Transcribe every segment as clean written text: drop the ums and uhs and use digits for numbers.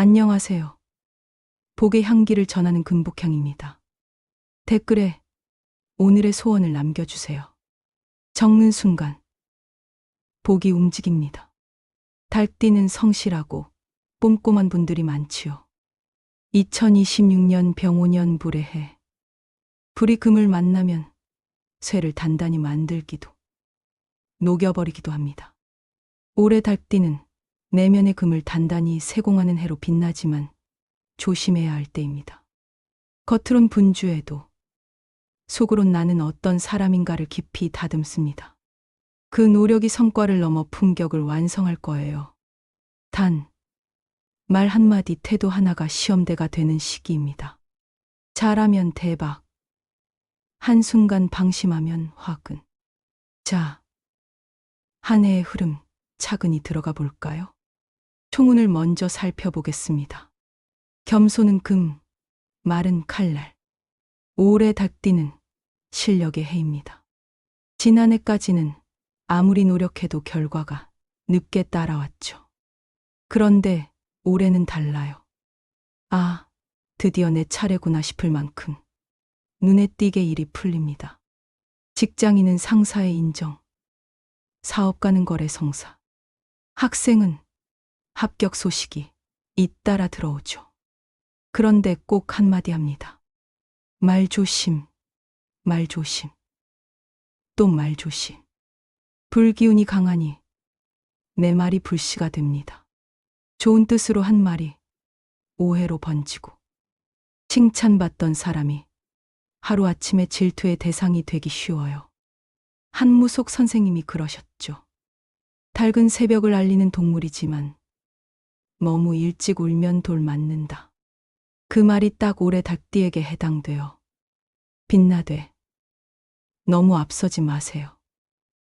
안녕하세요. 복의 향기를 전하는 금복향입니다. 댓글에 오늘의 소원을 남겨주세요. 적는 순간 복이 움직입니다. 달띠는 성실하고 꼼꼼한 분들이 많지요. 2026년 병오년 불의 해. 불이 금을 만나면 쇠를 단단히 만들기도 녹여버리기도 합니다. 올해 달띠는 내면의 금을 단단히 세공하는 해로 빛나지만 조심해야 할 때입니다. 겉으론 분주해도 속으론 나는 어떤 사람인가를 깊이 다듬습니다. 그 노력이 성과를 넘어 품격을 완성할 거예요. 단, 말 한마디 태도 하나가 시험대가 되는 시기입니다. 잘하면 대박, 한순간 방심하면 화근. 자, 한 해의 흐름 차근히 들어가 볼까요? 총운을 먼저 살펴보겠습니다. 겸손은 금, 말은 칼날. 올해 달띠는 실력의 해입니다. 지난해까지는 아무리 노력해도 결과가 늦게 따라왔죠. 그런데 올해는 달라요. 아, 드디어 내 차례구나 싶을 만큼 눈에 띄게 일이 풀립니다. 직장인은 상사의 인정, 사업가는 거래 성사, 학생은 합격 소식이 잇따라 들어오죠. 그런데 꼭 한마디 합니다. 말 조심, 말 조심, 또 말 조심. 불기운이 강하니 내 말이 불씨가 됩니다. 좋은 뜻으로 한 말이 오해로 번지고 칭찬받던 사람이 하루아침에 질투의 대상이 되기 쉬워요. 한무속 선생님이 그러셨죠. 닭은 새벽을 알리는 동물이지만 너무 일찍 울면 돌 맞는다. 그 말이 딱 올해 달띠에게 해당돼요. 빛나되 너무 앞서지 마세요.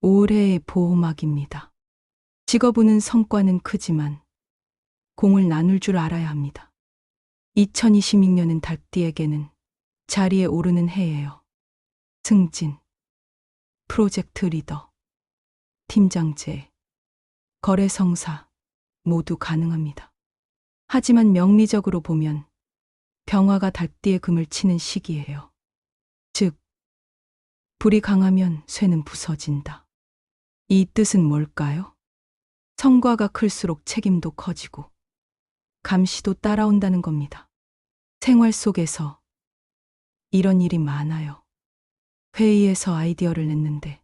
올해의 보호막입니다. 직업운은 성과는 크지만 공을 나눌 줄 알아야 합니다. 2026년은 달띠에게는 자리에 오르는 해예요. 승진, 프로젝트 리더, 팀장제, 거래 성사 모두 가능합니다. 하지만 명리적으로 보면 병화가 달띠의 금을 치는 시기예요. 즉, 불이 강하면 쇠는 부서진다. 이 뜻은 뭘까요? 성과가 클수록 책임도 커지고 감시도 따라온다는 겁니다. 생활 속에서 이런 일이 많아요. 회의에서 아이디어를 냈는데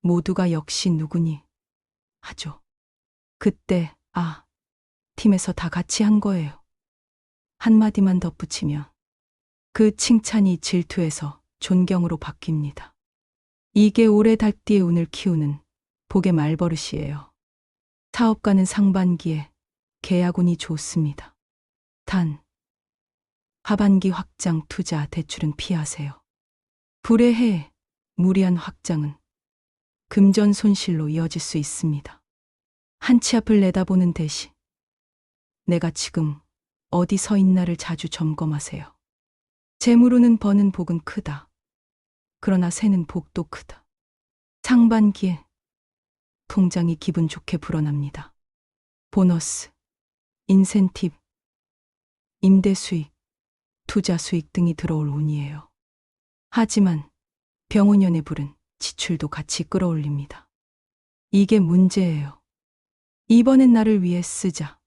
모두가 역시 누구니 하죠. 그때 팀에서 다 같이 한 거예요. 한마디만 덧붙이면 그 칭찬이 질투에서 존경으로 바뀝니다. 이게 올해 달띠의 운을 키우는 복의 말버릇이에요. 사업가는 상반기에 계약운이 좋습니다. 단, 하반기 확장, 투자, 대출은 피하세요. 불의 해, 무리한 확장은 금전 손실로 이어질 수 있습니다. 한치 앞을 내다보는 대신 내가 지금 어디 서 있나를 자주 점검하세요. 재물운은 버는 복은 크다. 그러나 새는 복도 크다. 상반기에 통장이 기분 좋게 불어납니다. 보너스, 인센티브, 임대 수익, 투자 수익 등이 들어올 운이에요. 하지만 병원연의 불은 지출도 같이 끌어올립니다. 이게 문제예요. 이번엔 나를 위해 쓰자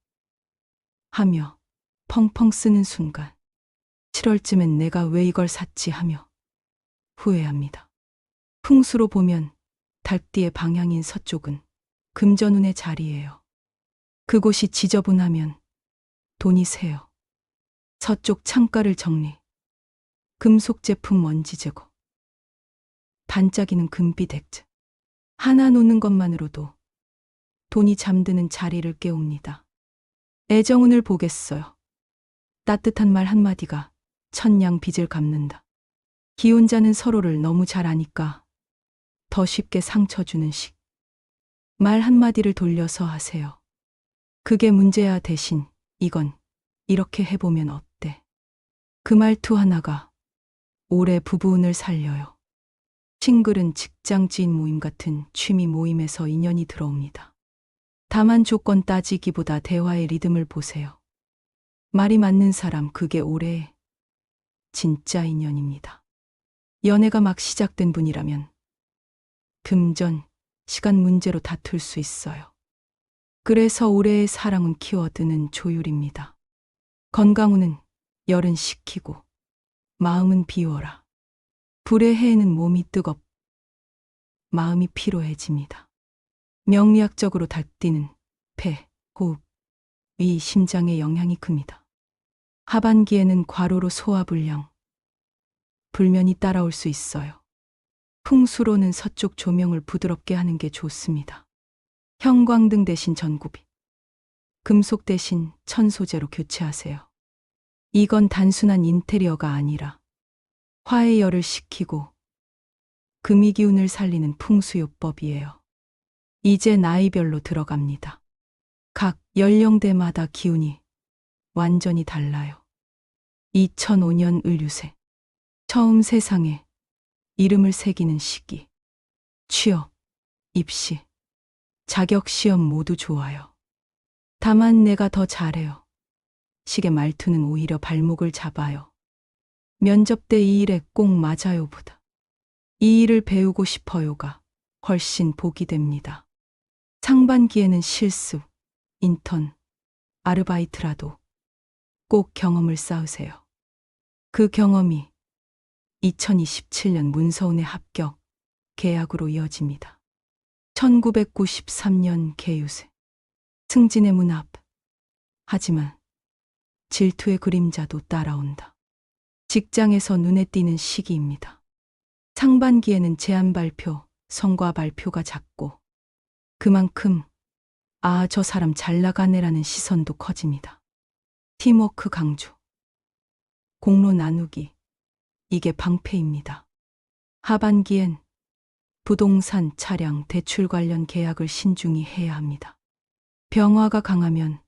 하며 펑펑 쓰는 순간 7월쯤엔 내가 왜 이걸 샀지 하며 후회합니다. 풍수로 보면 달띠의 방향인 서쪽은 금전운의 자리예요. 그곳이 지저분하면 돈이 새요. 서쪽 창가를 정리, 금속 제품 먼지 제거, 반짝이는 금빛 액자. 하나 놓는 것만으로도 돈이 잠드는 자리를 깨웁니다. 애정운을 보겠어요. 따뜻한 말 한마디가 천냥 빚을 갚는다. 기혼자는 서로를 너무 잘 아니까 더 쉽게 상처 주는 식. 말 한마디를 돌려서 하세요. 그게 문제야. 대신 이건 이렇게 해보면 어때? 그 말투 하나가 올해 부부운을 살려요. 싱글은 직장 지인 모임 같은 취미 모임에서 인연이 들어옵니다. 다만 조건 따지기보다 대화의 리듬을 보세요. 말이 맞는 사람, 그게 올해의 진짜 인연입니다. 연애가 막 시작된 분이라면 금전, 시간 문제로 다툴 수 있어요. 그래서 올해의 사랑은 키워드는 조율입니다. 건강운은 열은 식히고 마음은 비워라. 불의 해에는 몸이 마음이 피로해집니다. 명리학적으로 달띠는 폐, 호흡, 위, 심장에 영향이 큽니다. 하반기에는 과로로 소화불량, 불면이 따라올 수 있어요. 풍수로는 서쪽 조명을 부드럽게 하는 게 좋습니다. 형광등 대신 전구빛, 금속 대신 천소재로 교체하세요. 이건 단순한 인테리어가 아니라 화의 열을 식히고 금이 기운을 살리는 풍수요법이에요. 이제 나이별로 들어갑니다. 각 연령대마다 기운이 완전히 달라요. 2005년 을유새. 처음 세상에 이름을 새기는 시기. 취업, 입시, 자격시험 모두 좋아요. 다만 내가 더 잘해요. 식의 말투는 오히려 발목을 잡아요. 면접 때 이 일에 꼭 맞아요 보다 이 일을 배우고 싶어요가 훨씬 복이 됩니다. 상반기에는 실습, 인턴, 아르바이트라도 꼭 경험을 쌓으세요. 그 경험이 2027년 문서운의 합격, 계약으로 이어집니다. 1993년 개유새. 승진의 문 앞. 하지만 질투의 그림자도 따라온다. 직장에서 눈에 띄는 시기입니다. 상반기에는 제안 발표, 성과 발표가 잦고 그만큼 저 사람 잘 나가네라는 시선도 커집니다. 팀워크 강조, 공로 나누기, 이게 방패입니다. 하반기엔 부동산, 차량, 대출 관련 계약을 신중히 해야 합니다. 병화가 강하면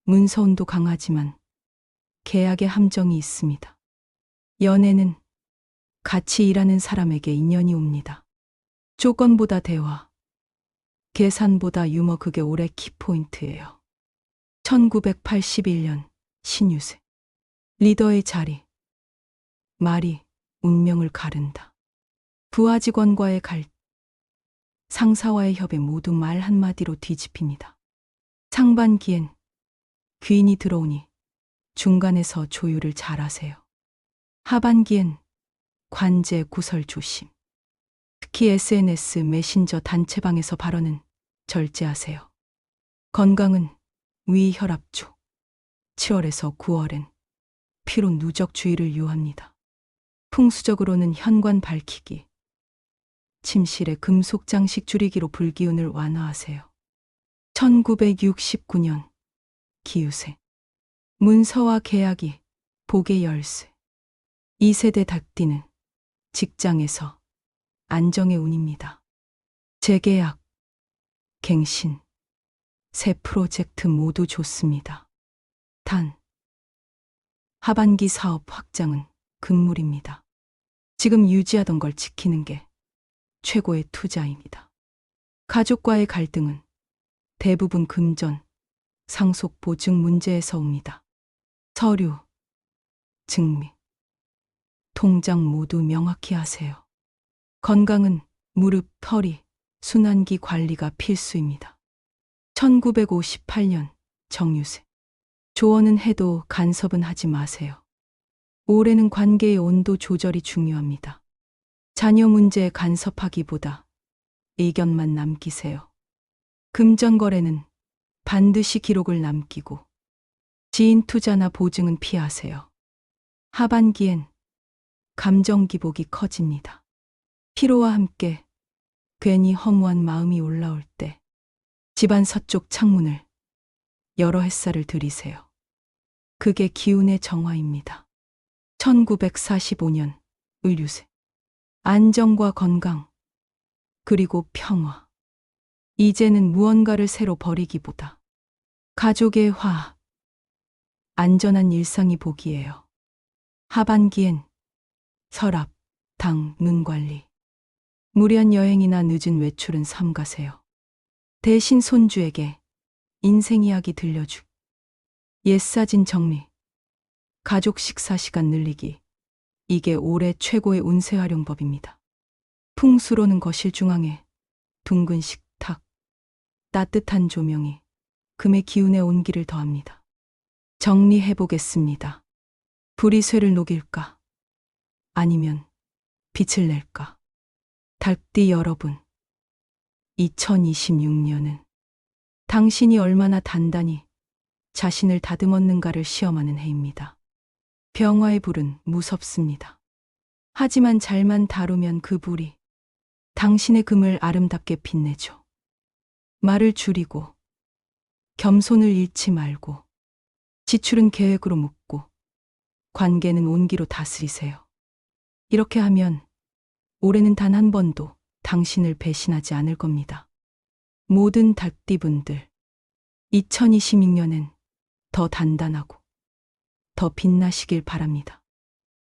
문서운도 강하지만 계약의 함정이 있습니다. 연애는 같이 일하는 사람에게 인연이 옵니다. 조건보다 대화, 계산보다 유머, 그게 올해 키포인트예요. 1981년 신유새. 리더의 자리. 말이 운명을 가른다. 부하 직원과의 상사와의 협의 모두 말 한마디로 뒤집힙니다. 상반기엔 귀인이 들어오니 중간에서 조율을 잘하세요. 하반기엔 관제 구설 조심. 특히 SNS, 메신저, 단체방에서 발언은 절제하세요. 건강은 위, 혈압조. 7월에서 9월엔 피로 누적 주의를 요합니다. 풍수적으로는 현관 밝히기, 침실에 금속 장식 줄이기로 불기운을 완화하세요. 1969년 기유새. 문서와 계약이 복의 열쇠. 2세대 닭띠는 직장에서 안정의 운입니다. 재계약, 갱신, 새 프로젝트 모두 좋습니다. 단, 하반기 사업 확장은 금물입니다. 지금 유지하던 걸 지키는 게 최고의 투자입니다. 가족과의 갈등은 대부분 금전, 상속, 보증 문제에서 옵니다. 서류, 증미, 통장 모두 명확히 하세요. 건강은 무릎, 허리, 순환기 관리가 필수입니다. 1958년 정유새. 조언은 해도 간섭은 하지 마세요. 올해는 관계의 온도 조절이 중요합니다. 자녀 문제에 간섭하기보다 의견만 남기세요. 금전거래는 반드시 기록을 남기고 지인 투자나 보증은 피하세요. 하반기엔 감정 기복이 커집니다. 피로와 함께 괜히 허무한 마음이 올라올 때 집안 서쪽 창문을 열어 햇살을 들이세요. 그게 기운의 정화입니다. 1945년 을유새. 안정과 건강, 그리고 평화. 이제는 무언가를 새로 버리기보다 가족의 화합, 안전한 일상이 복이에요. 하반기엔 서랍, 당, 눈 관리. 무리한 여행이나 늦은 외출은 삼가세요. 대신 손주에게 인생 이야기 들려주기, 옛사진 정리, 가족 식사 시간 늘리기. 이게 올해 최고의 운세 활용법입니다. 풍수로는 거실 중앙에 둥근 식탁, 따뜻한 조명이 금의 기운에 온기를 더합니다. 정리해 보겠습니다. 불이 쇠를 녹일까? 아니면 빛을 낼까? 달띠 여러분, 2026년은 당신이 얼마나 단단히 자신을 다듬었는가를 시험하는 해입니다. 병화의 불은 무섭습니다. 하지만 잘만 다루면 그 불이 당신의 금을 아름답게 빛내죠. 말을 줄이고 겸손을 잃지 말고 지출은 계획으로 묶고 관계는 온기로 다스리세요. 이렇게 하면 올해는 단 한 번도 당신을 배신하지 않을 겁니다. 모든 닭띠분들, 2026년엔 더 단단하고 더 빛나시길 바랍니다.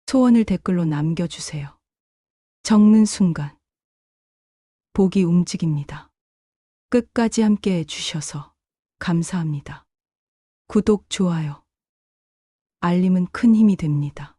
소원을 댓글로 남겨주세요. 적는 순간 복이 움직입니다. 끝까지 함께 해주셔서 감사합니다. 구독, 좋아요, 알림은 큰 힘이 됩니다.